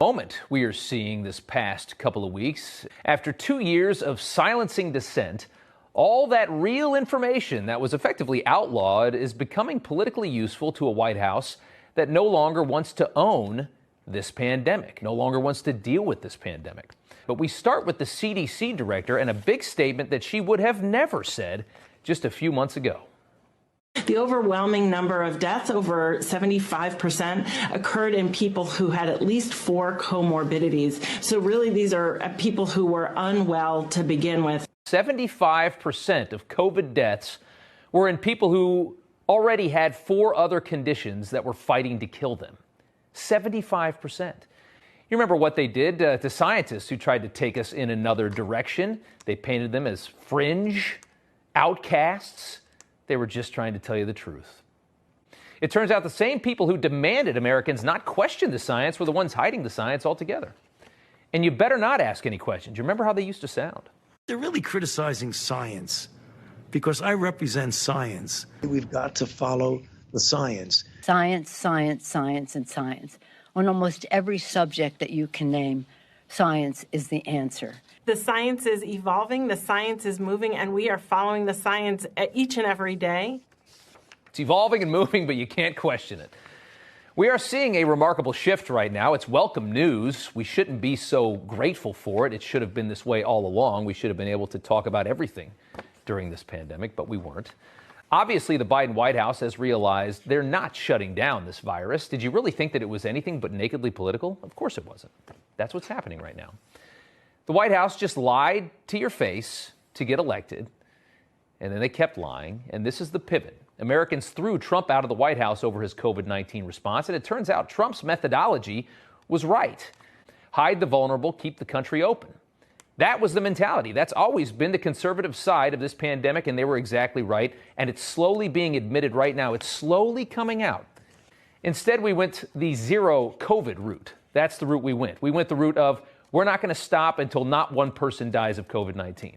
Moment we are seeing this past couple of weeks. After 2 years of silencing dissent, all that real information that was effectively outlawed is becoming politically useful to a White House that no longer wants to own this pandemic, no longer wants to deal with this pandemic. But we start with the CDC director and a big statement that she would have never said just a few months ago. The overwhelming number of deaths, over 75%, occurred in people who had at least 4 comorbidities. So really, these are people who were unwell to begin with. 75% of COVID deaths were in people who already had 4 other conditions that were fighting to kill them. 75%. You remember what they did to scientists who tried to take us in another direction? They painted them as fringe, outcasts. They were just trying to tell you the truth. It turns out the same people who demanded Americans not question the science were the ones hiding the science altogether. And you better not ask any questions. You remember how they used to sound? They're really criticizing science because I represent science. We've got to follow the science. Science, science, science, and science. On almost every subject that you can name, science is the answer. The science is evolving, the science is moving, and we are following the science each and every day. It's evolving and moving, but you can't question it. We are seeing a remarkable shift right now. It's welcome news. We shouldn't be so grateful for it. It should have been this way all along. We should have been able to talk about everything during this pandemic, but we weren't. Obviously, the Biden White House has realized they're not shutting down this virus. Did you really think that it was anything but nakedly political? Of course it wasn't. That's what's happening right now. The White House just lied to your face to get elected, and then they kept lying, and this is the pivot. Americans threw Trump out of the White House over his COVID-19 response, and it turns out Trump's methodology was right. Hide the vulnerable, keep the country open. That was the mentality. That's always been the conservative side of this pandemic, and they were exactly right, and it's slowly being admitted right now. It's slowly coming out. Instead, we went the zero COVID route. That's the route we went. We went the route of we're not going to stop until not one person dies of COVID-19.